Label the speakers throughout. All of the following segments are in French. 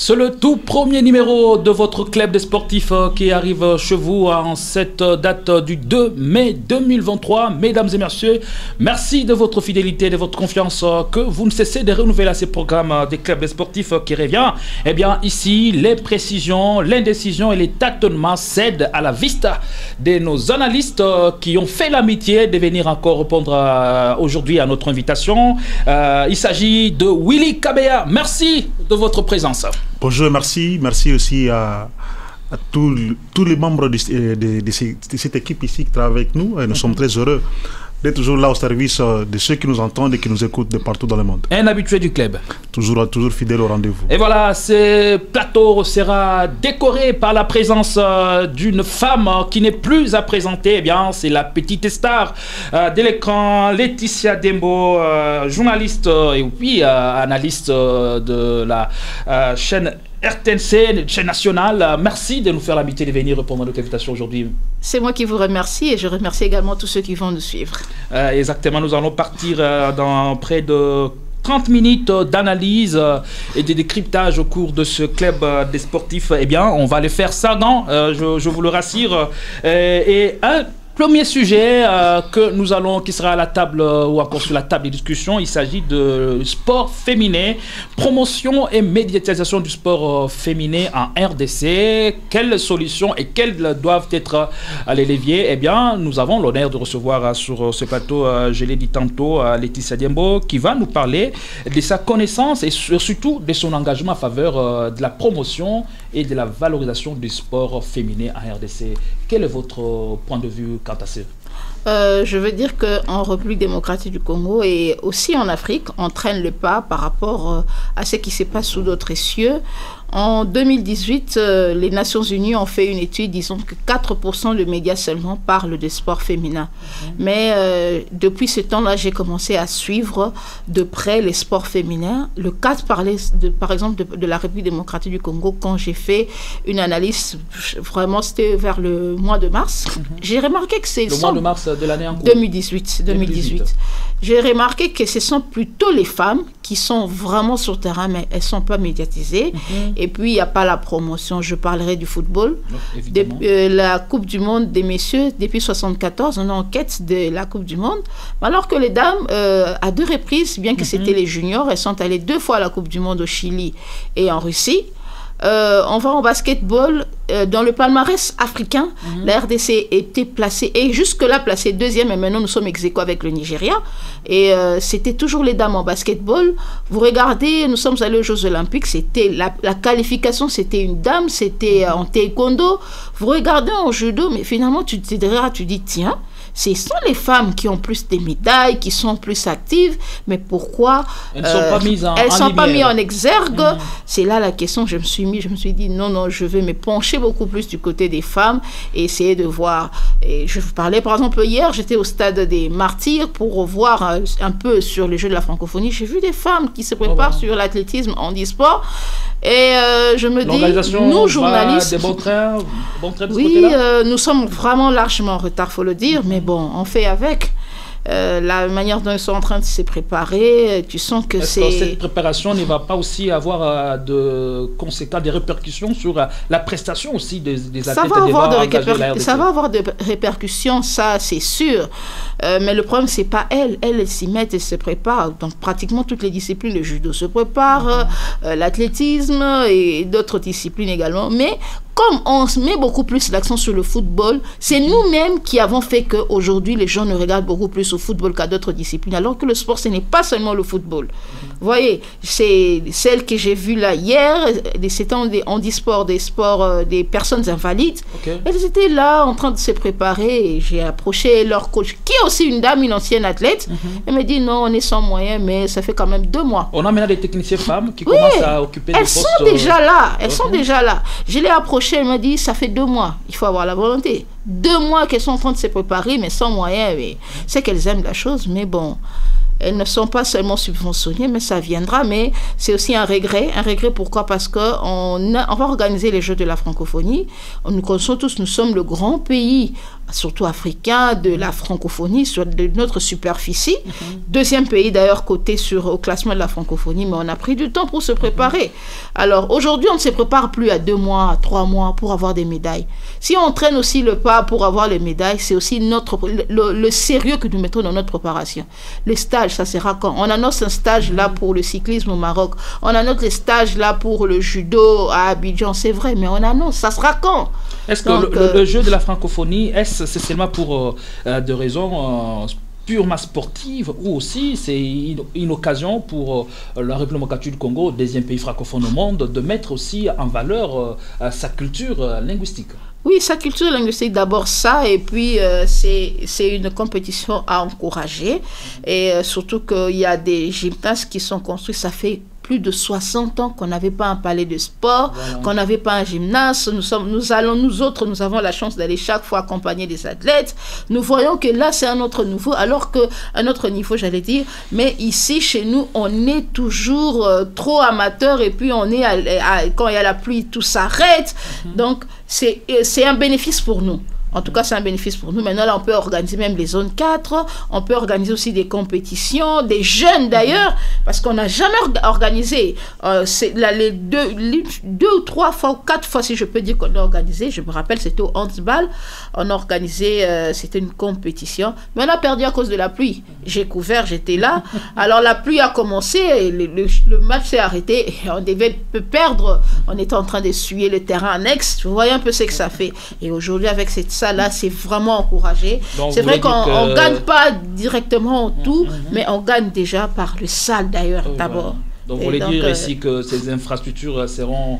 Speaker 1: C'est le tout premier numéro de votre club des sportifs qui arrive chez vous en cette date du 2 mai 2023. Mesdames et messieurs, merci de votre fidélité, de votre confiance que vous ne cessez de renouveler à ces programmes des clubs des sportifs qui revient. Eh bien, ici, les précisions, l'indécision et les tâtonnements cèdent à la vista de nos analystes qui ont fait l'amitié de venir encore répondre aujourd'hui à notre invitation. Il s'agit de Willy Kabea. Merci de votre présence.
Speaker 2: Bonjour et merci. Merci aussi à tous les membres de cette équipe ici qui travaillent avec nous. Et nous sommes très heureux d'être toujours là au service de ceux qui nous entendent et qui nous écoutent de partout dans le monde.
Speaker 1: Un habitué du club.
Speaker 2: Toujours fidèle au rendez-vous.
Speaker 1: Et voilà, ce plateau sera décoré par la présence d'une femme qui n'est plus à présenter. Eh bien, c'est la petite star de l'écran, Laetitia Dembo, journaliste et puis analyste de la chaîne RTNC, chaîne nationale. Merci de nous faire l'amitié de venir répondre à notre invitation aujourd'hui.
Speaker 3: C'est moi qui vous remercie et je remercie également tous ceux qui vont nous suivre.
Speaker 1: Exactement, nous allons partir dans près de 30 minutes d'analyse et de décryptage au cours de ce club des sportifs. Eh bien, on va les faire ça, non, je vous le rassure. Et un premier sujet qui sera à la table ou encore sur la table de discussion, il s'agit de sport féminin, promotion et médiatisation du sport féminin en RDC. Quelles solutions et quelles doivent être les leviers? Eh bien, nous avons l'honneur de recevoir sur ce plateau, je l'ai dit tantôt, Laetitia Dembo, qui va nous parler de sa connaissance et surtout de son engagement en faveur de la promotion et de la valorisation du sport féminin en RDC. Quel est votre point de vue quant à ça?
Speaker 3: Je veux dire qu'en République démocratique du Congo et aussi en Afrique, on traîne le pas par rapport à ce qui se passe sous d'autres cieux. En 2018, les Nations Unies ont fait une étude, disons que 4% de médias seulement parlent de sport féminin. Mais depuis ce temps-là, j'ai commencé à suivre de près les sports féminins. Le cas parlait par exemple de la République démocratique du Congo quand j'ai fait une analyse, vraiment c'était vers le mois de mars. J'ai remarqué que c'est...
Speaker 1: Le mois de mars de l'année en cours
Speaker 3: 2018. J'ai remarqué que ce sont plutôt les femmes qui sont vraiment sur le terrain, mais elles ne sont pas médiatisées. Et puis, il n'y a pas la promotion. Je parlerai du football. La Coupe du Monde des messieurs, depuis 1974, on est en quête de la Coupe du Monde. Alors que les dames, à 2 reprises, bien que c'était les juniors, elles sont allées 2 fois à la Coupe du Monde au Chili et en Russie. On va en basketball, dans le palmarès africain, la RDC était placée, et jusque-là placée 2e, et maintenant nous sommes ex-aequo avec le Nigeria. Et c'était toujours les dames en basketball. Vous regardez, nous sommes allés aux Jeux Olympiques, c'était la qualification, c'était une dame, c'était en taekwondo. Vous regardez en judo, mais finalement tu te diras, tu dis, tiens, ce sont les femmes qui ont plus de médailles, qui sont plus actives, mais pourquoi
Speaker 1: elles ne sont pas mises
Speaker 3: en exergue? C'est là la question que je me suis dit, non, je vais me pencher beaucoup plus du côté des femmes et essayer de voir. Et je vous parlais, par exemple, hier, j'étais au stade des Martyrs pour voir un peu sur les Jeux de la francophonie. J'ai vu des femmes qui se préparent sur l'athlétisme en e-sport. Et je me dis, nous, journalistes...
Speaker 1: Des bons traits de ce
Speaker 3: côté-là? Oui, nous sommes vraiment largement en retard, il faut le dire, mais bon, on fait avec. La manière dont ils sont en train de se préparer, tu sens que c'est...
Speaker 1: Cette préparation ne va pas aussi avoir de conséquences, des répercussions sur la prestation aussi des athlètes?
Speaker 3: Ça va avoir des répercussions, ça c'est sûr. Mais le problème, c'est pas elles. Elles s'y mettent et se préparent. Donc pratiquement toutes les disciplines, le judo se prépare, l'athlétisme et d'autres disciplines également. Mais comme on met beaucoup plus l'accent sur le football, c'est nous-mêmes qui avons fait qu'aujourd'hui, les gens ne regardent beaucoup plus au football qu'à d'autres disciplines, alors que le sport, ce n'est pas seulement le football. Vous voyez, c'est celle que j'ai vue là hier, c'était en handisport, des personnes invalides. Elles étaient là en train de se préparer et j'ai approché leur coach, qui est aussi une dame, une ancienne athlète. Elle m'a dit, non, on est sans moyens, mais ça fait quand même 2 mois.
Speaker 1: On a maintenant des techniciens femmes qui commencent à occuper des postes.
Speaker 3: Elles sont déjà là, elles sont déjà là. Je l'ai approchée, elle m'a dit, ça fait 2 mois, il faut avoir la volonté. 2 mois qu'elles sont en train de se préparer, mais sans moyens. C'est qu'elles aiment la chose, mais bon, elles ne sont pas seulement subventionnées, mais ça viendra. Mais c'est aussi un regret. Un regret, pourquoi? Parce qu'on va organiser les Jeux de la francophonie. Nous connaissons tous, nous sommes le grand pays surtout africains, de la francophonie, de notre superficie. Deuxième pays d'ailleurs coté au classement de la francophonie, mais on a pris du temps pour se préparer. Alors aujourd'hui, on ne se prépare plus à 2 mois, à 3 mois pour avoir des médailles. Si on traîne aussi le pas pour avoir les médailles, c'est aussi le sérieux que nous mettons dans notre préparation. Les stages, ça sera quand? On annonce un stage là pour le cyclisme au Maroc, on annonce les stages là pour le judo à Abidjan, c'est vrai, mais on annonce, ça sera quand?
Speaker 1: Est-ce que le jeu de la francophonie, c'est seulement pour des raisons purement sportives, ou aussi c'est une occasion pour la République démocratique du Congo, deuxième pays francophone au monde, de mettre aussi en valeur sa culture linguistique?
Speaker 3: Oui, sa culture linguistique, d'abord ça, et puis c'est une compétition à encourager, et surtout qu'il y a des gymnases qui sont construits, ça fait plus de 60 ans qu'on n'avait pas un palais de sport, qu'on n'avait nous avons la chance d'aller chaque fois accompagner des athlètes. Nous voyons que là, c'est un autre niveau, alors qu'un autre niveau, j'allais dire, mais ici, chez nous, on est toujours trop amateur, et puis on est quand il y a la pluie, tout s'arrête. Donc, c'est un bénéfice pour nous. En tout cas, c'est un bénéfice pour nous. Maintenant, là, on peut organiser même les zones 4. On peut organiser aussi des compétitions, des jeunes d'ailleurs, parce qu'on n'a jamais organisé. Les deux ou 3 fois ou 4 fois, si je peux dire qu'on a organisé. Je me rappelle, c'était au handball. On a organisé, c'était une compétition. Mais on a perdu à cause de la pluie. J'ai couvert, j'étais là. Alors, la pluie a commencé et le match s'est arrêté. Et on devait perdre. On était en train d'essuyer le terrain annexe. Vous voyez un peu ce que ça fait. Et aujourd'hui, avec ça là, c'est vraiment encouragé. C'est vrai qu'on ne gagne pas directement tout, mais on gagne déjà par le salle d'ailleurs, d'abord.
Speaker 1: Donc, vous voulez dire ici que ces infrastructures seront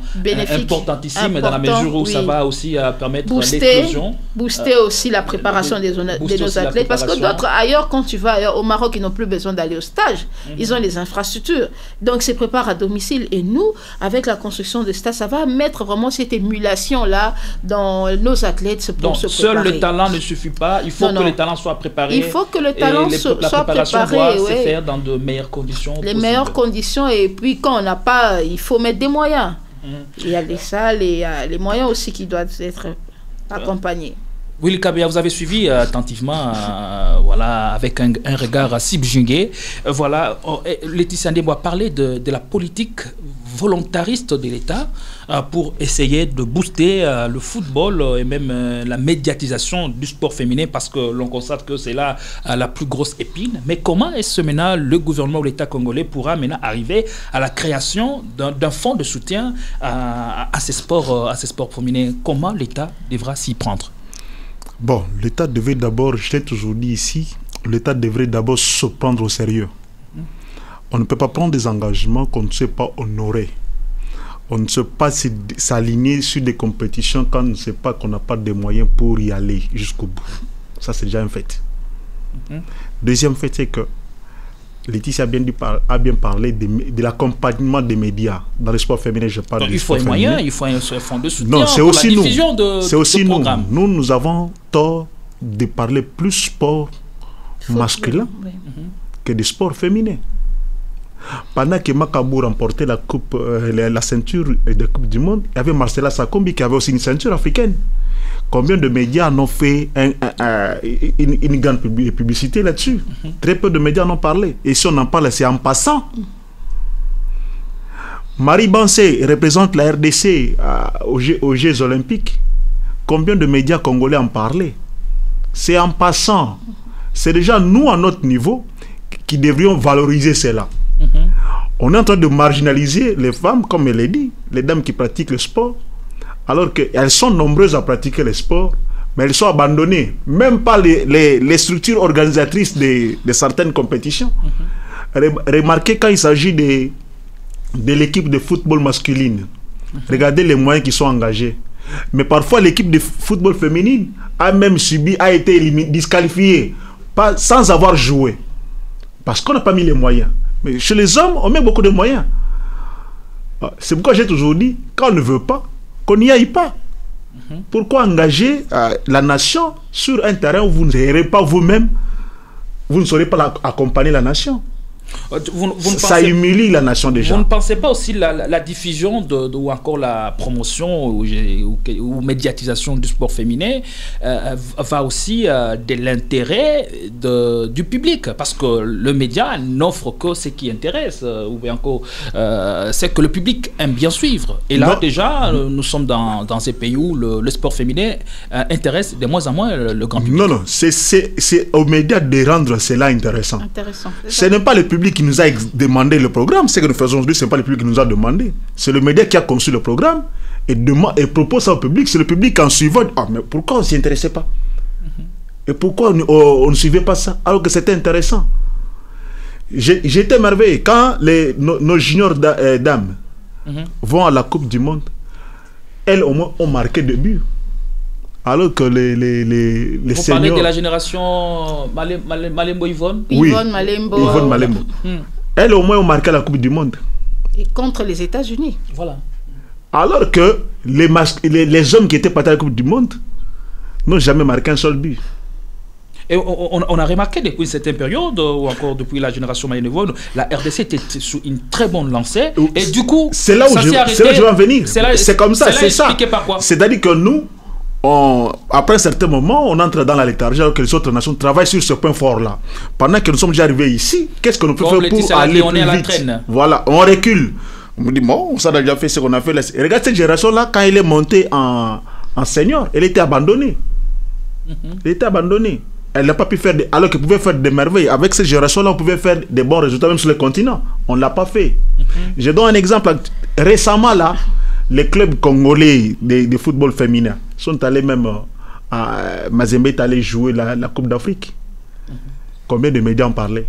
Speaker 1: importantissimes dans la mesure où ça va aussi permettre l'éclosion.
Speaker 3: Booster aussi la préparation de nos athlètes. Parce que d'autres, ailleurs, quand tu vas ailleurs, au Maroc, ils n'ont plus besoin d'aller au stage. Ils ont les infrastructures. Donc, ils se préparent à domicile. Et nous, avec la construction de stades, ça va mettre vraiment cette émulation-là dans nos athlètes pour se préparer.
Speaker 1: Seul le talent ne suffit pas. Il faut que le talent soit préparé.
Speaker 3: Il faut que le talent soit préparé.
Speaker 1: La préparation doit se faire dans de meilleures conditions.
Speaker 3: Les meilleures conditions. Et puis, quand on n'a pas, il faut mettre des moyens. Il y a les salles et les moyens aussi qui doivent être accompagnés.
Speaker 1: Willy Kabea, vous avez suivi attentivement, voilà, avec un regard subjugué. Voilà, Laetitia Ndembo a parlé de la politique volontariste de l'État pour essayer de booster le football et même la médiatisation du sport féminin, parce que l'on constate que c'est là la plus grosse épine. Mais comment est-ce maintenant le gouvernement ou l'État congolais pourra maintenant arriver à la création d'un fonds de soutien à ces sports féminins? Comment l'État devra s'y prendre?
Speaker 2: Bon, l'État devait d'abord, je l'ai toujours dit ici, l'État devrait d'abord se prendre au sérieux. On ne peut pas prendre des engagements qu'on ne sait pas honorer. On ne sait pas s'aligner sur des compétitions quand on ne sait pas qu'on n'a pas de moyens pour y aller jusqu'au bout. Ça, c'est déjà un fait. Deuxième fait, c'est que Laetitia a bien parlé de l'accompagnement des médias. Dans le sport féminin, je parle.
Speaker 1: Donc, il faut un moyen, il faut un fonds de soutien.
Speaker 2: Non, c'est aussi
Speaker 1: la diffusion de
Speaker 2: c'est aussi nous.
Speaker 1: Programmes.
Speaker 2: Nous avons tort de parler plus sport masculin que de sport féminin. Pendant que Makabou remportait la ceinture de Coupe du Monde, il y avait Marcela Sakombi qui avait aussi une ceinture africaine. Combien de médias en ont fait une grande publicité là-dessus? Très peu de médias en ont parlé. Et si on en parle, c'est en passant. Marie Bansé représente la RDC aux Jeux Olympiques. Combien de médias congolais en parlaient? C'est en passant. C'est déjà nous, à notre niveau, qui devrions valoriser cela. On est en train de marginaliser les femmes, comme elle l'a dit, les dames qui pratiquent le sport, alors qu'elles sont nombreuses à pratiquer le sport, mais elles sont abandonnées, même pas les structures organisatrices de certaines compétitions. Remarquez quand il s'agit de l'équipe de football masculine, regardez les moyens qui sont engagés. Mais parfois l'équipe de football féminine a été disqualifiée sans avoir joué, parce qu'on n'a pas mis les moyens. Mais chez les hommes, on met beaucoup de moyens. C'est pourquoi j'ai toujours dit, quand on ne veut pas, qu'on n'y aille pas. Pourquoi engager la nation sur un terrain où vous ne serez pas vous-même, vous ne saurez pas accompagner la nation? Ça humilie la nation déjà.
Speaker 1: Vous ne pensez pas aussi la diffusion ou encore la promotion ou médiatisation du sport féminin va aussi de l'intérêt du public, parce que le média n'offre que ce qui intéresse, ou bien encore c'est que le public aime bien suivre. Et là déjà, nous sommes dans ces pays où le sport féminin intéresse de moins en moins le grand public.
Speaker 2: Non, c'est aux médias de rendre cela intéressant. Ce n'est pas le public qui nous a demandé le programme. Ce que nous faisons aujourd'hui, ce n'est pas le public qui nous a demandé. C'est le média qui a conçu le programme et propose ça au public. C'est le public en suivant. Ah, mais pourquoi on ne s'y intéressait pas? Et pourquoi on ne suivait pas ça alors que c'était intéressant? J'étais émerveillé quand nos juniors dames vont à la Coupe du Monde. Elles au moins ont marqué 2 buts. Alors que les
Speaker 1: Vous
Speaker 2: seniors...
Speaker 1: parlez de la génération Malembo Yvonne?
Speaker 2: Oui,
Speaker 3: Yvonne Malembo.
Speaker 2: Yvonne Malembo. Elles au moins ont marqué la Coupe du Monde.
Speaker 3: Et contre les États-Unis.
Speaker 1: Voilà.
Speaker 2: Alors que les hommes qui étaient partis à la Coupe du Monde n'ont jamais marqué un seul but.
Speaker 1: Et on a remarqué depuis cette période, ou encore depuis la génération Malembo, la RDC était sous une très bonne lancée. Et du coup,
Speaker 2: c'est là où je vais en venir. C'est comme ça, c'est ça. C'est-à-dire que nous, après un certain moment, on entre dans la léthargie alors que les autres nations travaillent sur ce point fort-là. Pendant que nous sommes déjà arrivés ici, qu'est-ce que nous pouvons faire pour aller plus vite? Voilà, on recule. On me dit, bon, on a déjà fait ce qu'on a fait. Et regarde cette génération-là, quand elle est montée en senior, elle était abandonnée. Elle était abandonnée. Elle n'a pas pu faire alors qu'elle pouvait faire des merveilles. Avec cette génération-là, on pouvait faire des bons résultats même sur le continent. On ne l'a pas fait. Je donne un exemple. Récemment, là, les clubs congolais de football féminin sont allés même à Mazembe est allé jouer la Coupe d'Afrique. Combien de médias en parlaient?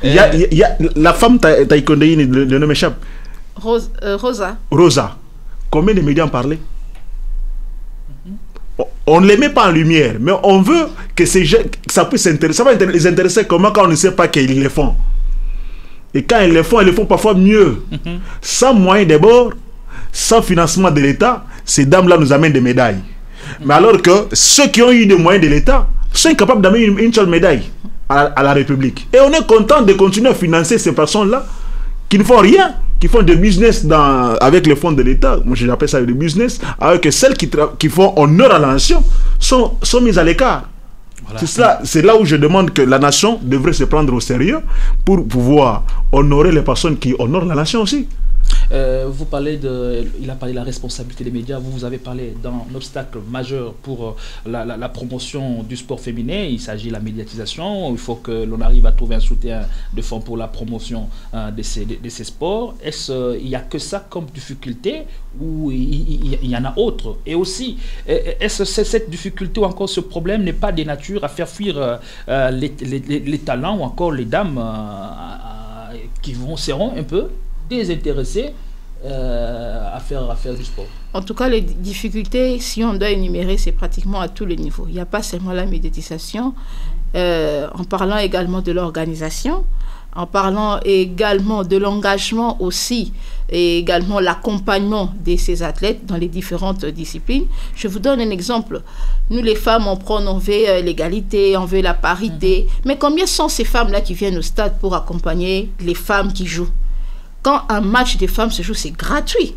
Speaker 2: Il y a la femme taïkondaïne, le nom m'échappe.
Speaker 3: Rosa.
Speaker 2: Rosa. Combien de médias en parlaient? On ne les met pas en lumière, mais on veut que ces gens, ça puisse s'intéresser. Ça va les intéresser comment quand on ne sait pas qu'ils le font. Et quand ils le font parfois mieux. Sans moyens d'abord, sans financement de l'État, ces dames-là nous amènent des médailles. Mais alors que ceux qui ont eu des moyens de l'État sont incapables d'amener une seule médaille à la République. Et on est content de continuer à financer ces personnes-là qui ne font rien, qui font des business avec les fonds de l'État. Moi, j'appelle ça des business. Alors que celles qui font honneur à la nation sont mises à l'écart. Voilà. C'est là où je demande que la nation devrait se prendre au sérieux pour pouvoir honorer les personnes qui honorent la nation aussi.
Speaker 1: Il a parlé de la responsabilité des médias. Vous avez parlé d'un obstacle majeur pour la promotion du sport féminin. Il s'agit de la médiatisation. Il faut que l'on arrive à trouver un soutien de fonds pour la promotion de ces sports. Il n'y a que ça comme difficulté ou il y en a autre? Et aussi, est-ce que cette difficulté ou encore ce problème n'est pas de nature à faire fuir les talents ou encore les dames qui seront un peu désintéressés à faire du sport?
Speaker 3: En tout cas, les difficultés, si on doit énumérer, c'est pratiquement à tous les niveaux. Il n'y a pas seulement la médiatisation, en parlant également de l'organisation, en parlant également de l'engagement aussi, et également l'accompagnement de ces athlètes dans les différentes disciplines. Je vous donne un exemple. Nous, les femmes, on veut l'égalité, on veut la parité. Mais combien sont ces femmes-là qui viennent au stade pour accompagner les femmes qui jouent? Quand un match des femmes se joue, c'est gratuit.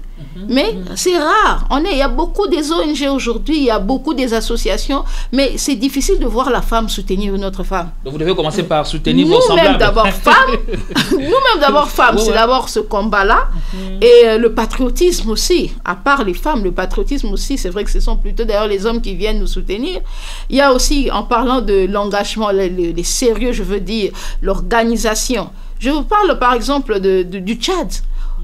Speaker 3: Mais c'est rare. Il y a beaucoup des ONG aujourd'hui, il y a beaucoup des associations, mais c'est difficile de voir la femme soutenir une autre femme.
Speaker 1: Donc vous devez commencer par soutenir vos semblables.
Speaker 3: Nous-mêmes d'abord femmes, c'est d'abord ce combat-là. Et le patriotisme aussi, à part les femmes, le patriotisme aussi, c'est vrai que ce sont plutôt d'ailleurs les hommes qui viennent nous soutenir. Il y a aussi, en parlant de l'engagement, les sérieux, je veux dire, l'organisation. Je vous parle par exemple du Tchad.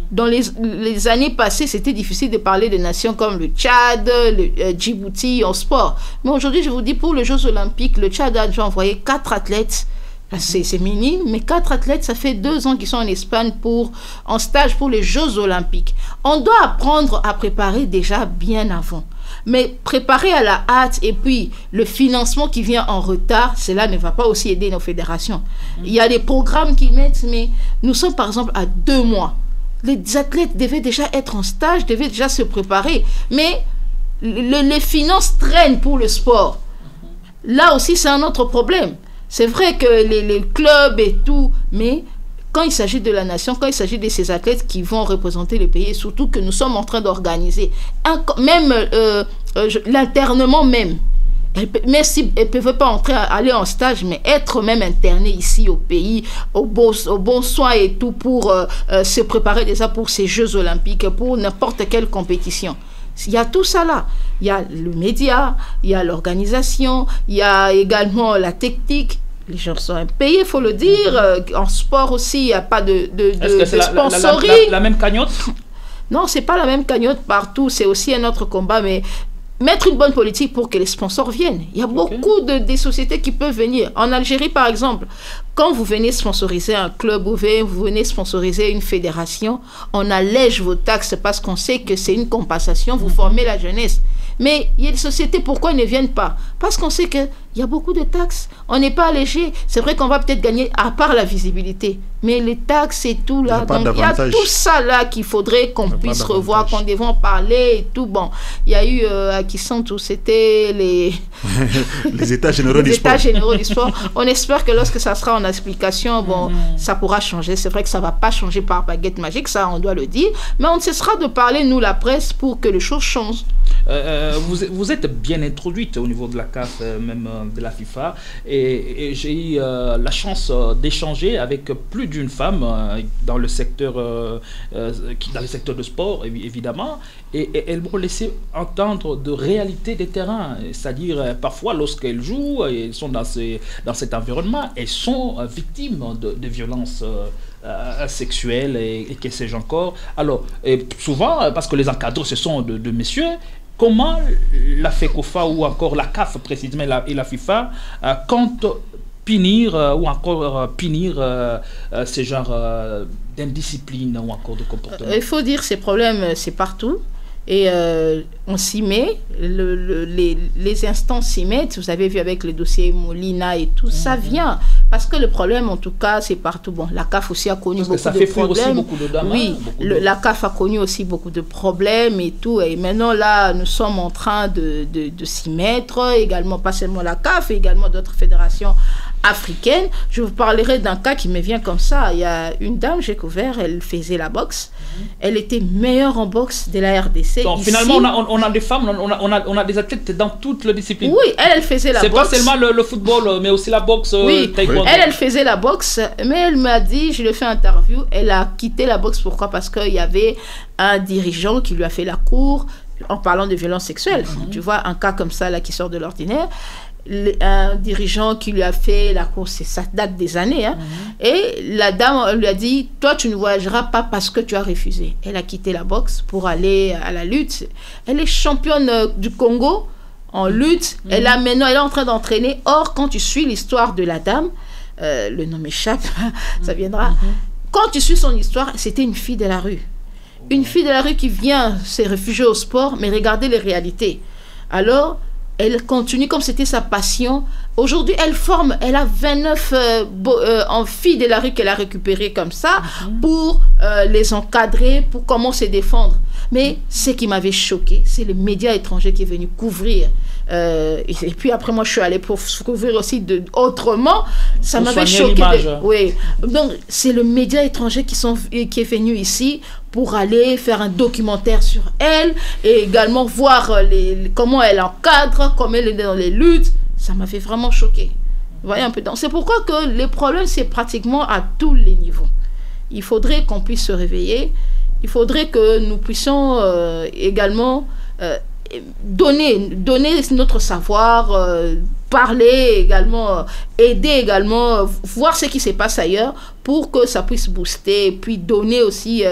Speaker 3: Dans les années passées, c'était difficile de parler de nations comme le Tchad, le Djibouti en sport. Mais aujourd'hui, je vous dis, pour les Jeux Olympiques, le Tchad a déjà envoyé 4 athlètes. C'est minime, mais 4 athlètes, ça fait 2 ans qu'ils sont en Espagne en stage pour les Jeux Olympiques. On doit apprendre à préparer déjà bien avant. Mais préparer à la hâte et puis le financement qui vient en retard, cela ne va pas aussi aider nos fédérations. Il y a des programmes qu'ils mettent, mais nous sommes par exemple à 2 mois. Les athlètes devaient déjà être en stage, devaient déjà se préparer. Mais les finances traînent pour le sport. Là aussi, c'est un autre problème. C'est vrai que les clubs et tout, mais quand il s'agit de la nation, quand il s'agit de ces athlètes qui vont représenter le pays, et surtout que nous sommes en train d'organiser, même l'internement même, mais si elles ne peuvent pas aller en stage, mais être même internées ici au pays, au bon soin et tout, pour se préparer déjà pour ces Jeux Olympiques, pour n'importe quelle compétition. Il y a tout ça là. Il y a le média, il y a l'organisation, il y a également la technique. Les gens sont payés, il faut le dire. En sport aussi, il n'y a pas de sponsoring.
Speaker 1: La même cagnotte?
Speaker 3: Non, ce n'est pas la même cagnotte partout. C'est aussi un autre combat, mais mettre une bonne politique pour que les sponsors viennent. Il y a beaucoup de sociétés qui peuvent venir. En Algérie, par exemple, quand vous venez sponsoriser un club ou vous venez sponsoriser une fédération, on allège vos taxes parce qu'on sait que c'est une compensation, vous formez la jeunesse. Mais il y a des sociétés, pourquoi elles ne viennent pas? Parce qu'on sait qu'il y a beaucoup de taxes. On n'est pas allégé. C'est vrai qu'on va peut-être gagner à part la visibilité. Mais les taxes et tout là, il y a tout ça là qu'il faudrait qu'on puisse revoir, qu'on devrait en parler et tout. Bon, il y a eu à Kisantu, c'était les
Speaker 2: États généraux du
Speaker 3: sport. On espère que lorsque ça sera en application, bon, ça pourra changer. C'est vrai que ça ne va pas changer par baguette magique, ça on doit le dire. Mais on ne cessera de parler, nous la presse, pour que les choses changent.
Speaker 1: Vous êtes bien introduite au niveau de la CAF, même de la FIFA, et j'ai eu la chance d'échanger avec plus d'une femme dans le secteur de sport, évidemment, et elles m'ont laissé entendre de réalités des terrains, c'est-à-dire parfois lorsqu'elles jouent, elles sont dans cet environnement, elles sont victimes de violences sexuelles et que sais-je encore. Alors, souvent, parce que les encadreurs, ce sont de messieurs. Comment la FECOFA ou encore la CAF précisément et la FIFA comptent punir ou encore punir ces genres d'indiscipline ou encore de comportement?
Speaker 3: Il faut dire que ces problèmes, c'est partout. Et on s'y met, les instances s'y mettent. Vous avez vu avec le dossier Molina et tout, ça vient. Parce que le problème, en tout cas, c'est partout. Bon, la CAF aussi a connu beaucoup de problèmes.
Speaker 1: Aussi beaucoup de dames,
Speaker 3: oui, la CAF a connu aussi beaucoup de problèmes et tout. Et maintenant, là, nous sommes en train de s'y mettre. Également, pas seulement la CAF, également d'autres fédérations africaines. Je vous parlerai d'un cas qui me vient comme ça. Il y a une dame, j'ai couvert, elle faisait la boxe. Elle était meilleure en boxe de la RDC.
Speaker 1: Donc ici, finalement, on a des femmes, on a des athlètes dans toutes les disciplines.
Speaker 3: Oui, elle faisait la boxe.
Speaker 1: C'est pas seulement le football, mais aussi la boxe,
Speaker 3: oui. Taekwondo. Elle faisait la boxe, mais elle m'a dit, je lui ai fait une interview, elle a quitté la boxe. Pourquoi? Parce qu'il y avait un dirigeant qui lui a fait la cour en parlant de violence sexuelle. Tu vois, un cas comme ça là qui sort de l'ordinaire. Un dirigeant qui lui a fait la course, ça date des années, hein. Et la dame lui a dit, toi tu ne voyageras pas parce que tu as refusé. Elle a quitté la boxe pour aller à la lutte. Elle est championne du Congo en lutte. Elle est en train d'entraîner. Or, quand tu suis l'histoire de la dame, le nom m'échappe, ça viendra. Quand tu suis son histoire, c'était une fille de la rue. Une fille de la rue qui vient se réfugier au sport, mais regardez les réalités. Alors, elle continue comme c'était sa passion. Aujourd'hui, elle a 29 en filles de la rue qu'elle a récupérées comme ça pour les encadrer, pour comment se défendre. Mais ce qui m'avait choqué, c'est le média étranger qui est venu couvrir. Et puis après, moi, je suis allée pour couvrir aussi autrement. Ça m'avait choqué. Oui. Donc, c'est le média étranger qui est venu ici pour aller faire un documentaire sur elle et également voir comment elle encadre, comment elle est dans les luttes. Ça m'a fait vraiment choquer. Vous voyez un peu. C'est pourquoi que les problèmes, c'est pratiquement à tous les niveaux. Il faudrait qu'on puisse se réveiller. Il faudrait que nous puissions également donner notre savoir, parler également, aider également, voir ce qui se passe ailleurs pour que ça puisse booster, puis donner aussi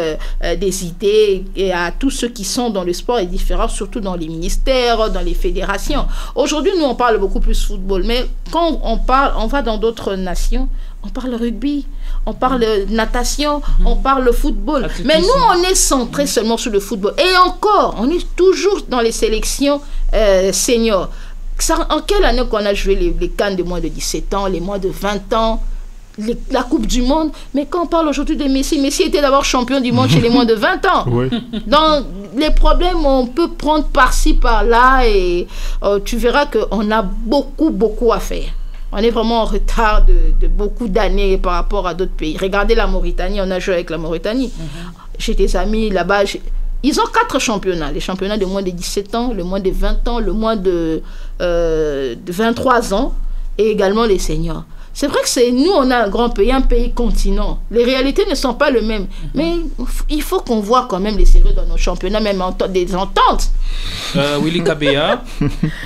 Speaker 3: des idées à tous ceux qui sont dans le sport et différents, surtout dans les ministères, dans les fédérations. Aujourd'hui, nous, on parle beaucoup plus football, mais quand on va dans d'autres nations, on parle rugby, on parle natation, on parle football. Mais nous, on est centré seulement sur le football. Et encore, on est toujours dans les sélections seniors. En quelle année qu'on a joué les CAN de moins de 17 ans, les moins de 20 ans, la Coupe du Monde? Mais quand on parle aujourd'hui de Messi, Messi était d'abord champion du monde chez les moins de 20 ans. Oui. Dans les problèmes, on peut prendre par-ci, par-là, et tu verras qu'on a beaucoup à faire. On est vraiment en retard de beaucoup d'années par rapport à d'autres pays. Regardez la Mauritanie, on a joué avec la Mauritanie. J'ai des amis là-bas. Ils ont 4 championnats. Les championnats de moins de 17 ans, le moins de 20 ans, le moins de 23 ans et également les seniors. C'est vrai que nous, on a un pays continent. Les réalités ne sont pas les mêmes. Mais il faut qu'on voit quand même les séries dans nos championnats, même des ententes.
Speaker 1: Willy Kabea,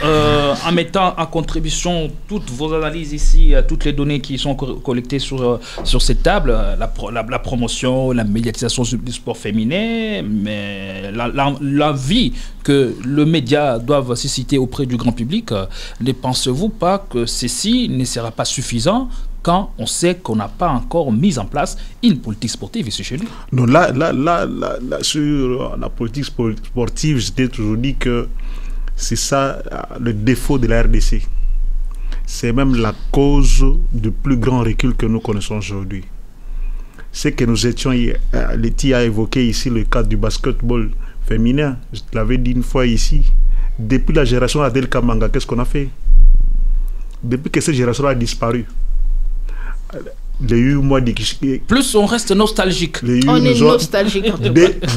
Speaker 1: en mettant en contribution toutes vos analyses ici, toutes les données qui sont collectées sur cette table, la promotion, la médiatisation du sport féminin, mais l'envie que le média doit susciter auprès du grand public, ne pensez-vous pas que ceci ne sera pas suffisant quand on sait qu'on n'a pas encore mis en place une politique sportive ici chez nous?
Speaker 2: Non, là, sur la politique sportive, je t'ai toujours dit que c'est ça le défaut de la RDC. C'est même la cause du plus grand recul que nous connaissons aujourd'hui. C'est que nous étions, Letty a évoqué ici le cadre du basketball féminin. Je te l'avais dit une fois ici. Depuis la génération Adel Kamanga, qu'est-ce qu'on a fait? Depuis que cette génération a disparu,
Speaker 1: plus on reste nostalgique.
Speaker 3: On est nostalgique.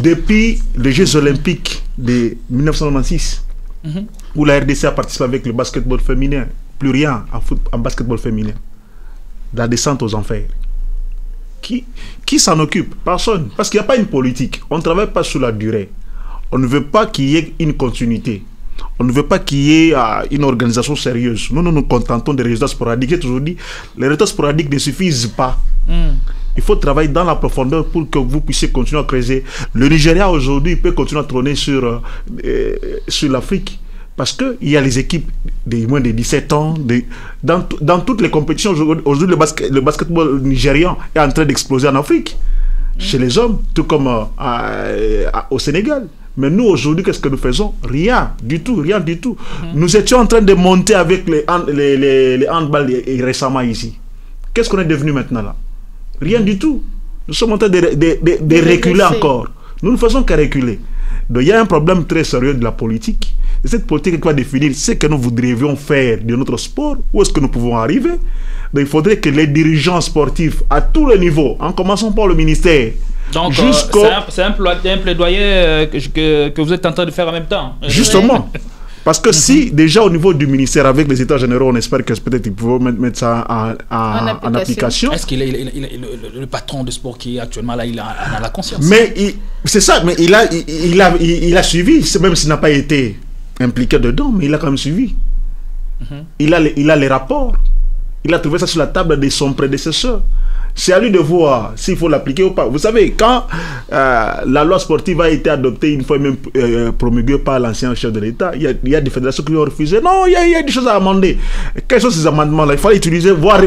Speaker 2: Depuis les Jeux Olympiques de 1996, où la RDC a participé avec le basketball féminin, plus rien en basketball féminin. La descente aux enfers. Qui s'en occupe? Personne. Parce qu'il n'y a pas une politique. On ne travaille pas sur la durée. On ne veut pas qu'il y ait une continuité. On ne veut pas qu'il y ait une organisation sérieuse. Nous nous contentons des résultats sporadiques. J'ai toujours dit, les résultats sporadiques ne suffisent pas. Il faut travailler dans la profondeur pour que vous puissiez continuer à creuser. Le Nigeria aujourd'hui peut continuer à trôner sur l'Afrique. Parce qu'il y a les équipes de moins de 17 ans. Dans toutes les compétitions, aujourd'hui, le basketball nigérian est en train d'exploser en Afrique. Chez les hommes, tout comme au Sénégal. Mais nous, aujourd'hui, qu'est-ce que nous faisons? Rien du tout, rien du tout. Nous étions en train de monter avec les handball récemment ici. Qu'est-ce qu'on est devenu maintenant là? Rien du tout. Nous sommes en train de reculer encore. Nous ne faisons qu'à reculer. Donc il y a un problème très sérieux de la politique. Et cette politique qui va définir ce que nous voudrions faire de notre sport, où est-ce que nous pouvons arriver. Donc il faudrait que les dirigeants sportifs à tous les niveaux, en commençant par le ministère,
Speaker 1: donc c'est un plaidoyer que vous êtes en train de faire en même temps.
Speaker 2: Justement. Parce que si déjà au niveau du ministère, avec les états généraux, on espère que peut-être ils pourront mettre ça en application.
Speaker 1: Est-ce qu'il le patron de sport qui est actuellement là, il a la conscience?
Speaker 2: Mais c'est ça, mais il a suivi, même s'il n'a pas été impliqué dedans, mais il a quand même suivi. Il a les rapports. Il a trouvé ça sur la table de son prédécesseur. C'est à lui de voir s'il faut l'appliquer ou pas. Vous savez, quand la loi sportive a été adoptée une fois même promulguée par l'ancien chef de l'État, il y a des fédérations qui ont refusé. Non, il y a des choses à amender. Quels sont ces amendements-là? Il fallait utiliser, voir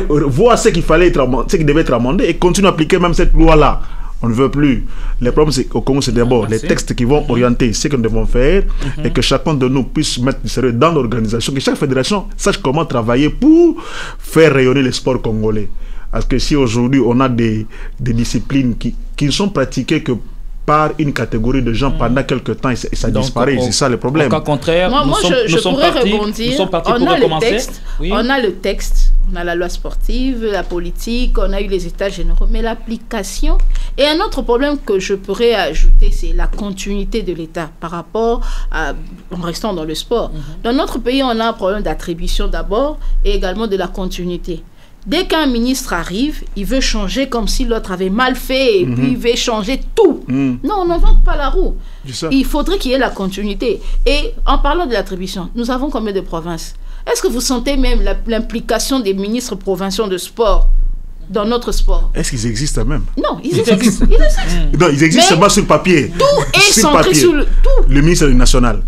Speaker 2: ce qui devait être amendé et continuer à appliquer même cette loi-là. On ne veut plus. Le problème, c'est au Congo, c'est d'abord les textes qui vont orienter ce que nous devons faire et que chacun de nous puisse mettre du sérieux dans l'organisation, que chaque fédération sache comment travailler pour faire rayonner le sport congolais. Parce que si aujourd'hui on a des disciplines qui ne sont pratiquées que par une catégorie de gens pendant quelques temps et ça disparaît, c'est ça le problème.
Speaker 1: Au contraire,
Speaker 3: je pourrais rebondir. On a le texte, on a la loi sportive, la politique, on a eu les états généraux, mais l'application. Et un autre problème que je pourrais ajouter, c'est la continuité de l'État par rapport en restant dans le sport. Dans notre pays, on a un problème d'attribution d'abord et également de la continuité. Dès qu'un ministre arrive, il veut changer comme si l'autre avait mal fait et puis il veut changer tout. Non, on n'invente pas la roue. Il faudrait qu'il y ait la continuité. Et en parlant de l'attribution, nous avons combien de provinces? Est-ce que vous sentez même l'implication des ministres provinciaux de sport dans notre sport?
Speaker 2: Est-ce qu'ils existent même?
Speaker 3: Non, ils existent.
Speaker 2: Non, ils existent seulement sur papier.
Speaker 3: Tout est centré sur le
Speaker 2: ministre national.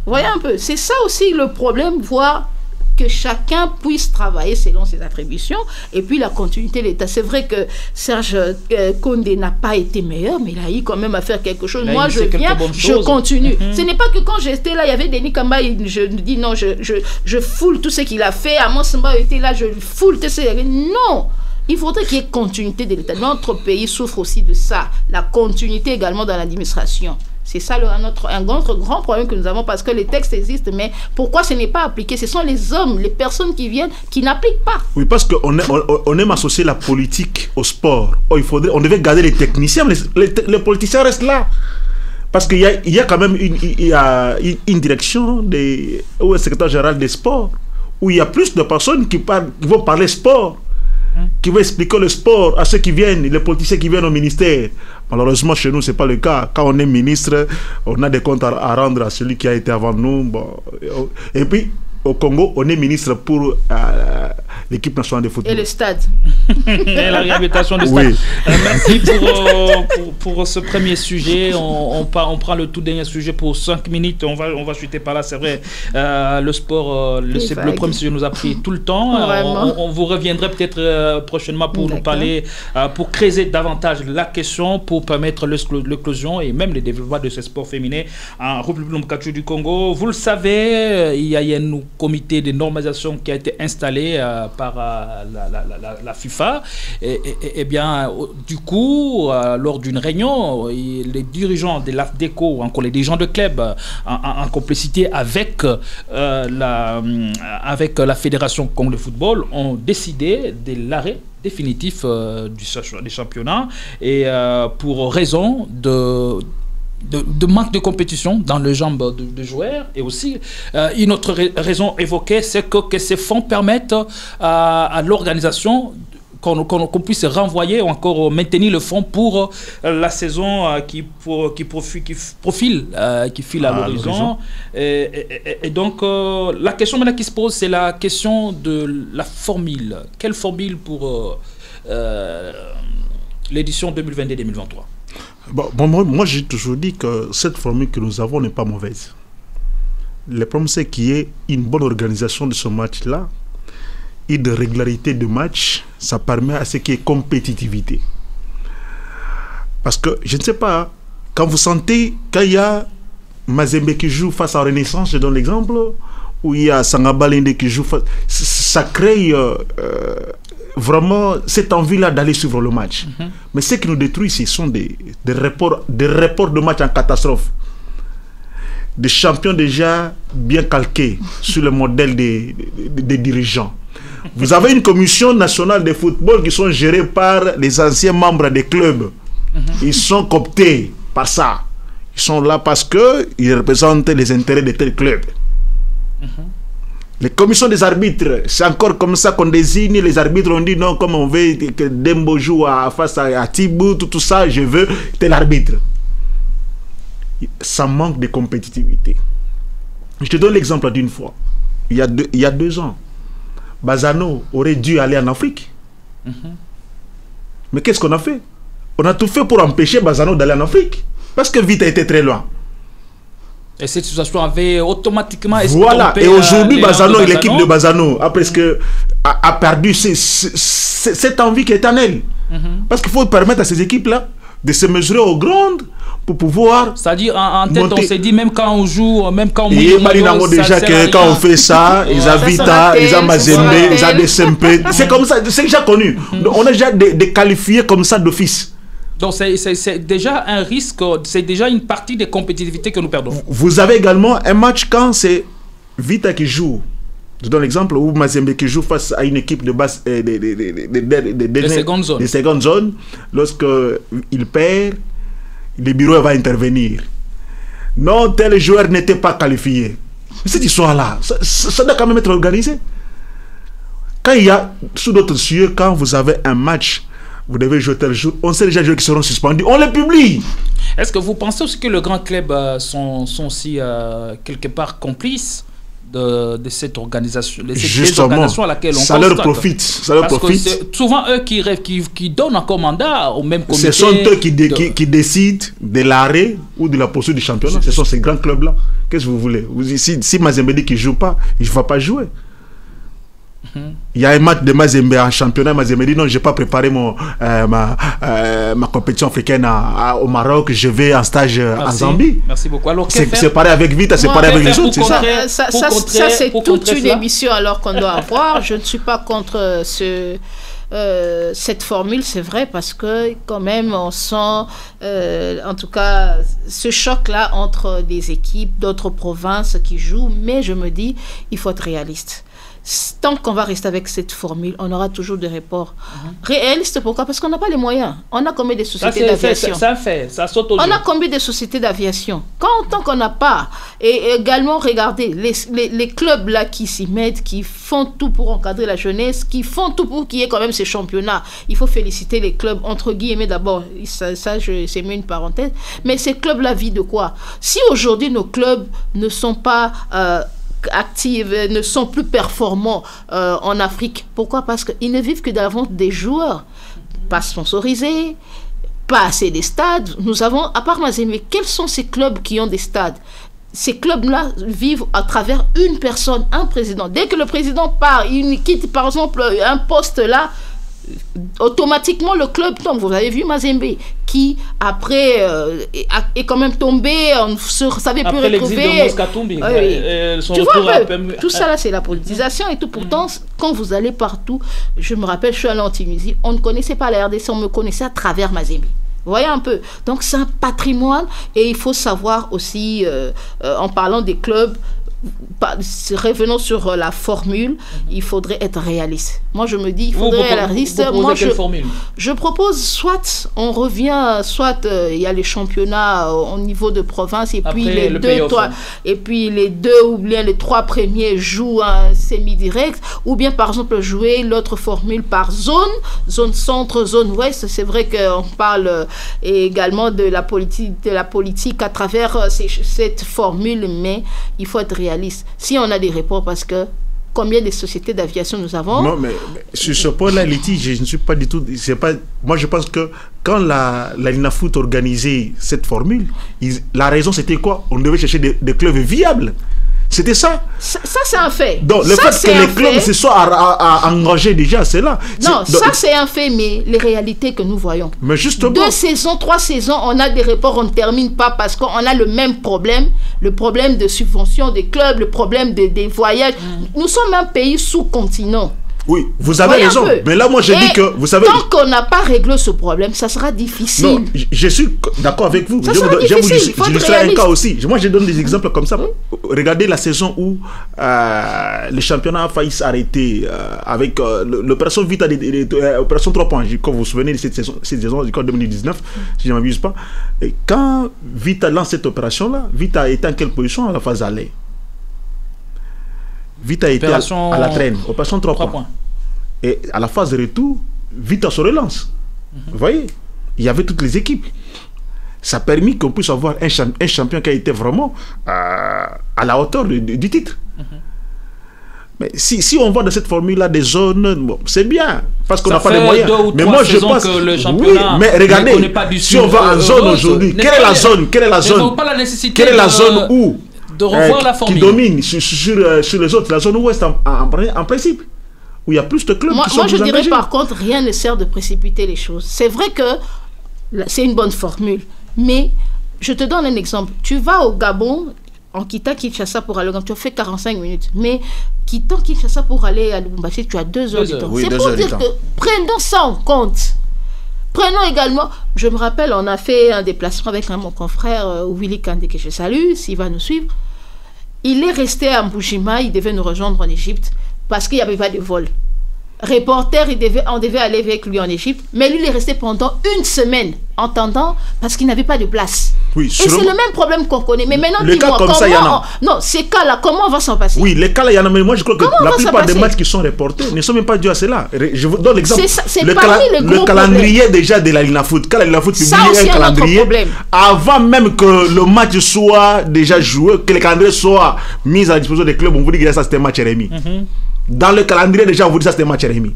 Speaker 3: Voyez un peu, c'est ça aussi le problème, voir que chacun puisse travailler selon ses attributions et puis la continuité de l'État. C'est vrai que Serge Condé n'a pas été meilleur, mais il a eu quand même à faire quelque chose. Moi, je viens, je continue. Ce n'est pas que quand j'étais là, il y avait Denis Kamba, je dis non, je foule tout ce qu'il a fait. Amon Samba était là, je foule tout ce qu'il a fait. Non! Il faudrait qu'il y ait continuité de l'État. Notre pays souffre aussi de ça. La continuité également dans l'administration. C'est ça un grand problème que nous avons, parce que les textes existent, mais pourquoi ce n'est pas appliqué? Ce sont les hommes, les personnes qui viennent, qui n'appliquent pas.
Speaker 2: Oui, parce qu'on aime associer la politique au sport. On devait garder les techniciens, mais les politiciens restent là. Parce qu'il y a quand même une direction ou un secrétaire général des sports, où il y a plus de personnes qui vont parler sport, qui vont expliquer le sport à ceux qui viennent, les politiciens qui viennent au ministère. Malheureusement, chez nous, ce n'est pas le cas. Quand on est ministre, on a des comptes à rendre à celui qui a été avant nous. Bon. Et puis, au Congo, on est ministre pour l'équipe nationale de football.
Speaker 3: Et le stade.
Speaker 1: Et la réhabilitation du stade.
Speaker 2: Oui.
Speaker 1: Merci pour ce premier sujet. On prend le tout dernier sujet pour 5 minutes. On va chuter par là, c'est vrai. Le sport, le premier sujet nous a pris tout le temps. On vous reviendrait peut-être prochainement pour nous parler, pour creuser davantage la question, pour permettre l'éclosion et même le développement de ce sport féminin en République du Congo. Vous le savez, il y a un comité de normalisation qui a été installé par la FIFA. Et bien, du coup, lors d'une réunion, les dirigeants de l'AFDECO, ou encore les dirigeants de club, en complicité avec la Fédération Congo de football, ont décidé de l'arrêt définitif des championnats, et pour raison de manque de compétition dans le jambes de joueurs. Et aussi, une autre raison évoquée, c'est que ces fonds permettent à l'organisation qu'on puisse renvoyer ou encore maintenir le fonds pour la saison qui file à l'horizon. Et donc, la question maintenant qui se pose, c'est la question de la formule. Quelle formule pour l'édition 2022-2023?
Speaker 2: Bon, moi, j'ai toujours dit que cette formule que nous avons n'est pas mauvaise. Le problème, c'est qu'il y ait une bonne organisation de ce match-là, et de régularité de match. Ça permet à ce qu'il y ait compétitivité. Parce que, je ne sais pas, quand vous sentez, quand il y a Mazembe qui joue face à Renaissance, je donne l'exemple, ou il y a Sangabalende qui joue face... Ça crée... vraiment cette envie-là d'aller suivre le match. Mais ce qui nous détruit, ce sont des reports de match en catastrophe. Des champions déjà bien calqués sur le modèle des dirigeants. Vous avez une commission nationale de football qui sont gérés par les anciens membres des clubs. Ils sont cooptés par ça. Ils sont là parce qu'ils représentent les intérêts de tel club. Les commissions des arbitres, c'est encore comme ça qu'on désigne les arbitres. On dit non, comme on veut que Dembo joue face à Tibou, tout ça, je veux tel arbitre. Ça manque de compétitivité. Je te donne l'exemple d'une fois. Il y a 2 ans, Bazano aurait dû aller en Afrique. Mais qu'est-ce qu'on a fait? On a tout fait pour empêcher Bazano d'aller en Afrique. Parce que Vita était très loin.
Speaker 1: Et cette situation avait automatiquement...
Speaker 2: Voilà, et aujourd'hui, Bazano et l'équipe de Bazano a perdu cette envie qui est en elle. Parce qu'il faut permettre à ces équipes-là de se mesurer aux grandes pour pouvoir...
Speaker 1: C'est-à-dire, en tête, on s'est dit, même quand on joue, même quand on...
Speaker 2: Et Malinango déjà, quand on fait ça, ils ont Vita, ils ont Mazembe, ils ont des SMP. C'est comme ça, c'est déjà connu. On a déjà des qualifiés comme ça d'office.
Speaker 1: Donc c'est déjà un risque, c'est déjà une partie de compétitivité que nous perdons.
Speaker 2: Vous avez également un match quand c'est Vita qui joue. Je donne l'exemple où Mazembe qui joue face à une équipe de base des secondes zones. Lorsqu'il perd, le bureau va intervenir. Non, tel joueur n'était pas qualifié. Cette histoire-là, ça doit quand même être organisé. Quand il y a, sous d'autres cieux, quand vous avez un match, vous devez jouer tel jour, on sait déjà les joueurs qui seront suspendus, on les publie.
Speaker 1: Est-ce que vous pensez aussi que les grands clubs sont aussi quelque part complices de cette organisation, de cette désorganisation à laquelle on constate?
Speaker 2: Ça leur profite.
Speaker 1: Parce que c'est souvent eux qui donnent encore mandat au même comité.
Speaker 2: Ce sont eux qui décident de l'arrêt ou de la poursuite du championnat. Ce sont ces grands clubs-là. Qu'est-ce que vous voulez? Si Mazembe dit qu'il ne joue pas, il ne va pas jouer. Il y a un match de Mazembe en championnat. Mazembe dit non, je n'ai pas préparé ma compétition africaine au Maroc. Je vais en stage en Zambie.
Speaker 1: Merci beaucoup.
Speaker 2: C'est pareil avec Vita, c'est pareil avec les autres.
Speaker 3: Ça, c'est toute une émission alors qu'on doit avoir. Je ne suis pas contre cette formule, c'est vrai, parce que quand même, on sent, en tout cas, ce choc-là entre des équipes d'autres provinces qui jouent. Mais je me dis, il faut être réaliste. Tant qu'on va rester avec cette formule, on aura toujours des reports. Réaliste, pourquoi? Parce qu'on n'a pas les moyens. On a combien de sociétés d'aviation?
Speaker 1: Ça saute au jeu.
Speaker 3: On a combien de sociétés d'aviation? Tant qu'on n'a pas, et également, regardez, les clubs là qui s'y mettent, qui font tout pour encadrer la jeunesse, qui font tout pour qu'il y ait quand même ces championnats. Il faut féliciter les clubs, entre guillemets d'abord, c'est mis une parenthèse, mais ces clubs-là vivent de quoi? Si aujourd'hui nos clubs ne sont pas... actifs, ne sont plus performants en Afrique. Pourquoi? Parce qu'ils ne vivent que de la vente des joueurs, pas sponsorisés, pas assez des stades. Nous avons, à part Mazembe, quels sont ces clubs qui ont des stades? Ces clubs-là vivent à travers une personne, un président. Dès que le président part, il quitte par exemple un poste là, automatiquement le club tombe. Vous avez vu Mazembe qui après est quand même tombé, on ne savait plus retrouver. Tu vois, tout ça là, c'est la politisation et tout. Pourtant, quand vous allez partout, je me rappelle, je suis allé en Tunisie, on ne connaissait pas la RDC, on me connaissait à travers Mazembe. Vous voyez un peu. Donc c'est un patrimoine et il faut savoir aussi, en parlant des clubs, revenons sur la formule, il faudrait être réaliste. Moi je me dis, il faudrait être réaliste. Moi je propose soit on revient, soit il y a les championnats au niveau de province et puis les deux ou bien les trois premiers jouent un semi-direct, ou bien par exemple jouer l'autre formule par zone centre, zone ouest. C'est vrai qu'on parle également de la politique à travers cette formule, mais il faut être réaliste. Si on a des reports, parce que combien de sociétés d'aviation nous avons?
Speaker 2: Non, mais sur ce point-là, Liti, je ne suis pas du tout... Moi, je pense que quand la Linafoot organisait cette formule, la raison, c'était quoi? On devait chercher des clubs viables. C'était ça.
Speaker 3: Ça c'est un fait.
Speaker 2: Donc, le fait que les clubs se soient engagés déjà, c'est là.
Speaker 3: Non, ça c'est un fait, mais les réalités que nous voyons.
Speaker 2: Mais justement.
Speaker 3: 2 saisons, 3 saisons, on a des reports, on ne termine pas parce qu'on a le même problème. Le problème de subvention des clubs, le problème des voyages. Nous sommes un pays sous-continent.
Speaker 2: Oui, vous avez raison. Mais là, moi, je dis que, vous savez...
Speaker 3: Tant qu'on n'a pas réglé ce problème, ça sera difficile.
Speaker 2: Non, je suis d'accord avec vous. Je vous serai un cas aussi. Moi, je donne des exemples comme ça. Regardez la saison où le championnat a failli s'arrêter avec l'opération Vita, l'opération 3 points. Quand vous vous souvenez de cette saison en 2019, si je ne m'abuse pas. Et quand Vita lance cette opération-là, Vita était en quelle position à la phase aller? Vita était à la traîne, opération 3 points. Et à la phase de retour, Vita se relance. Vous voyez, il y avait toutes les équipes. Ça a permis qu'on puisse avoir un champion qui a été vraiment à la hauteur du titre. Mais si on voit dans cette formule-là des zones, bon, c'est bien, parce qu'on n'a pas de moyens.
Speaker 1: Mais moi, je pense que le championnat,
Speaker 2: oui, mais regardez, si on va en zone aujourd'hui, quelle est la zone? Quelle est la zone où
Speaker 1: de revoir la formule
Speaker 2: qui domine sur les autres, la zone ouest en principe, où il y a plus de clubs qui sont
Speaker 3: Moi, je dirais
Speaker 2: engagés.
Speaker 3: par contre, rien ne sert de précipiter les choses. C'est vrai que c'est une bonne formule, mais je te donne un exemple. Tu vas au Gabon, en quittant Kinshasa pour aller au Gabon, tu as fait 45 minutes, mais quittant Kinshasa pour aller à Lubumbashi, tu as 2 heures de temps.
Speaker 2: Oui,
Speaker 3: c'est pour dire que prenons ça en compte. Prenons également, je me rappelle, on a fait un déplacement avec mon confrère Willy Kandé, que je salue, s'il va nous suivre. Il est resté à Mbushima, il devait nous rejoindre en Égypte parce qu'il n'y avait pas de vol. Reporter, on devait aller avec lui en Égypte, mais lui il est resté pendant 1 semaine en attendant parce qu'il n'avait pas de place.
Speaker 2: Oui,
Speaker 3: et c'est le même problème qu'on connaît. Mais maintenant,
Speaker 2: dis-moi, comment...
Speaker 3: Non, ces cas-là, comment on va s'en passer?
Speaker 2: Oui, les cas-là, il y en a, mais moi je crois que la plupart des matchs qui sont reportés ne sont même pas dus à cela. Je vous donne l'exemple. Le calendrier déjà de la Linafoot. Quand la Linafoot publie un calendrier, avant même que le match soit déjà joué, que le calendrier soit mis à la disposition des clubs, on vous dit que ça c'était un match remis. Dans le calendrier, déjà, on vous dit ça c'était un match remis.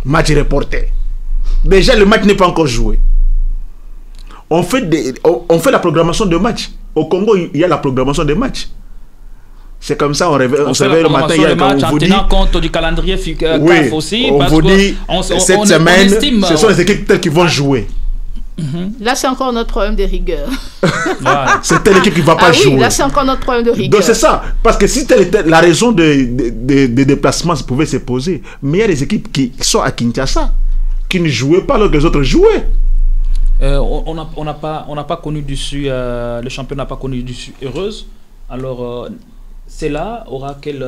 Speaker 2: Match reporté. Déjà, le match n'est pas encore joué. On fait la programmation de matchs. Au Congo, il y a la programmation des matchs. C'est comme ça, on se réveille le matin, il y a quand on vous dit...
Speaker 1: tenant compte du calendrier CAF aussi,
Speaker 2: on vous dit, cette semaine, ce sont les équipes telles qui vont jouer.
Speaker 3: Là, c'est encore notre problème de rigueur.
Speaker 2: Voilà. C'est telle équipe qui ne va pas jouer.
Speaker 3: Oui, là, c'est encore notre problème de rigueur.
Speaker 2: Donc, c'est ça. Parce que si telle était la raison de déplacement pouvait se poser, mais il y a des équipes qui sont à Kinshasa, qui ne jouaient pas alors que les autres jouaient.
Speaker 1: On n'a pas connu d'issue, le champion n'a pas connu d'issue heureuse. Alors, cela aura quelle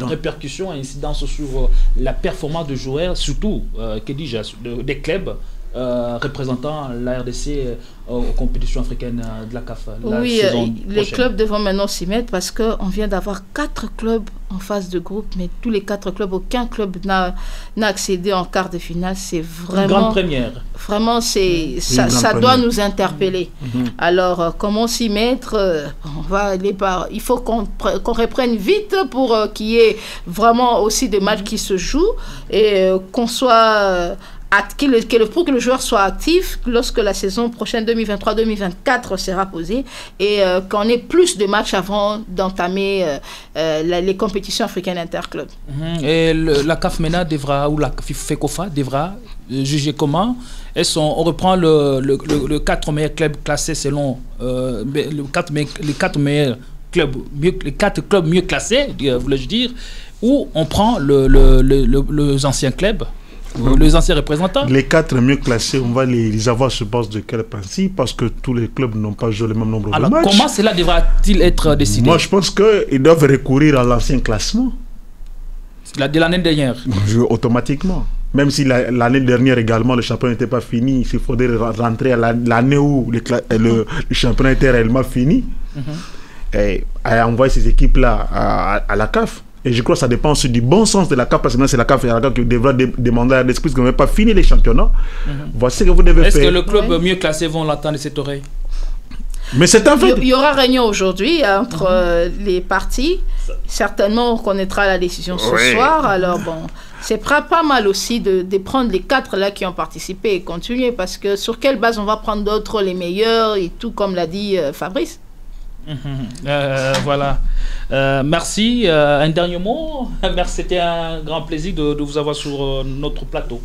Speaker 1: répercussion et incidence sur la performance de joueurs, surtout, que dis-je, des clubs représentant la RDC aux compétitions africaines de la CAF.
Speaker 3: Oui, les clubs devront maintenant s'y mettre parce qu'on vient d'avoir 4 clubs en phase de groupe, mais tous les 4 clubs, aucun club n'a accédé en quart de finale. C'est vraiment... Une grande première. Vraiment, ça doit nous interpeller. Alors, comment s'y mettre? On va aller il faut qu'on reprenne vite pour qu'il y ait vraiment aussi des matchs qui se jouent et qu'on soit... pour que le joueur soit actif lorsque la saison prochaine 2023-2024 sera posée et qu'on ait plus de matchs avant d'entamer les compétitions africaines interclubs.
Speaker 1: Et la CAF MENA devra, ou la FECOFA devra juger comment? On reprend le 4 meilleurs clubs classés selon les 4 meilleurs clubs, les 4 clubs mieux classés, voulais-je dire, ou on prend les anciens clubs, les anciens représentants.
Speaker 2: Les 4 mieux classés, on va les avoir sur base de quel principe? Parce que tous les clubs n'ont pas joué le même nombre de matchs.
Speaker 1: Alors, comment cela devra-t-il être décidé?
Speaker 2: Moi, je pense qu'ils doivent recourir à l'ancien classement.
Speaker 1: De l'année dernière?
Speaker 2: Automatiquement. Même si l'année dernière également, le championnat n'était pas fini, il faudrait rentrer à l'année où le championnat était réellement fini. Et envoyer ces équipes-là à la CAF. Et je crois que ça dépend aussi du bon sens de la CAF, parce que c'est la CAF qui devra demander à l'esprit qu'on n'a pas fini les championnats. Voici ce que vous devez faire.
Speaker 1: Est-ce que le club mieux classé vont l'entendre de cette oreille?
Speaker 2: Mais c'est un fait.
Speaker 3: Il y aura réunion aujourd'hui entre les parties. Certainement, on connaîtra la décision ce soir. Alors bon, c'est pas mal aussi de prendre les 4 là qui ont participé et continuer, parce que sur quelle base on va prendre d'autres, les meilleurs et tout, comme l'a dit Fabrice.
Speaker 1: Voilà. Merci. Un dernier mot. Merci, c'était un grand plaisir de vous avoir sur notre plateau.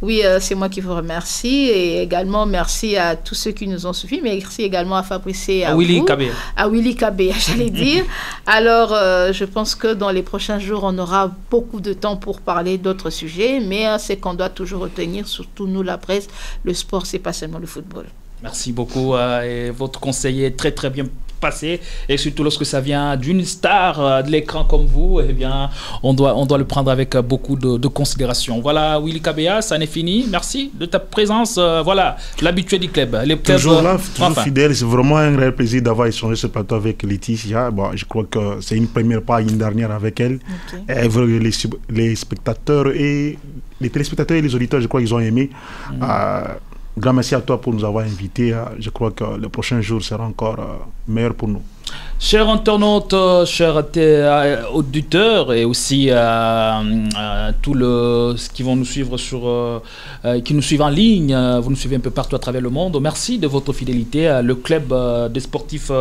Speaker 3: Oui, c'est moi qui vous remercie et également merci à tous ceux qui nous ont suivis. Merci également à Fabrice et à
Speaker 1: Willy Kabé.
Speaker 3: À Willy Kabé, j'allais dire. Alors, je pense que dans les prochains jours, on aura beaucoup de temps pour parler d'autres sujets, mais c'est qu'on doit toujours retenir, surtout nous, la presse, le sport, c'est pas seulement le football.
Speaker 1: Merci beaucoup. Et votre conseil est très très bien passé, et surtout lorsque ça vient d'une star de l'écran comme vous, eh bien on doit le prendre avec beaucoup de considération. Voilà, Willy Kabea, ça n'est fini. Merci de ta présence. Voilà, l'habitué du club.
Speaker 2: Toujours là, toujours fidèle. C'est vraiment un réel plaisir d'avoir échangé ce plateau avec Laetitia. Bon, je crois que c'est une première, pas une dernière avec elle. Et les spectateurs et les téléspectateurs et les auditeurs, je crois qu'ils ont aimé. Grand merci à toi pour nous avoir invités. Je crois que le prochain jour sera encore meilleur pour nous.
Speaker 1: Chers internautes, chers auditeurs et aussi tous ceux qui vont nous suivre qui nous suivent en ligne, vous nous suivez un peu partout à travers le monde. Merci de votre fidélité. Le club des sportifs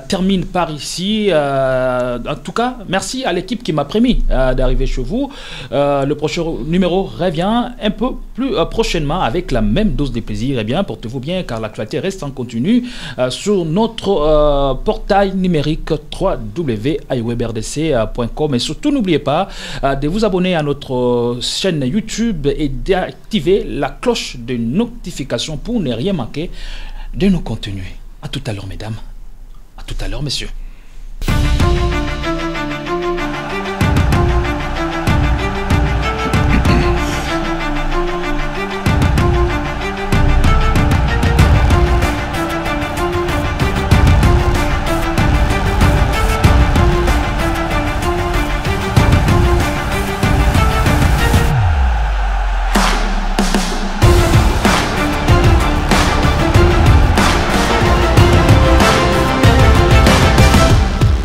Speaker 1: termine par ici. En tout cas, merci à l'équipe qui m'a permis d'arriver chez vous. Le prochain numéro revient un peu plus prochainement avec la même dose de plaisir. Eh bien, portez-vous bien car l'actualité reste en continu sur notre portail numérique www.iwebrdc.com. Et surtout, n'oubliez pas de vous abonner à notre chaîne YouTube et d'activer la cloche de notification pour ne rien manquer de nos contenus. À tout à l'heure, mesdames. À tout à l'heure, messieurs.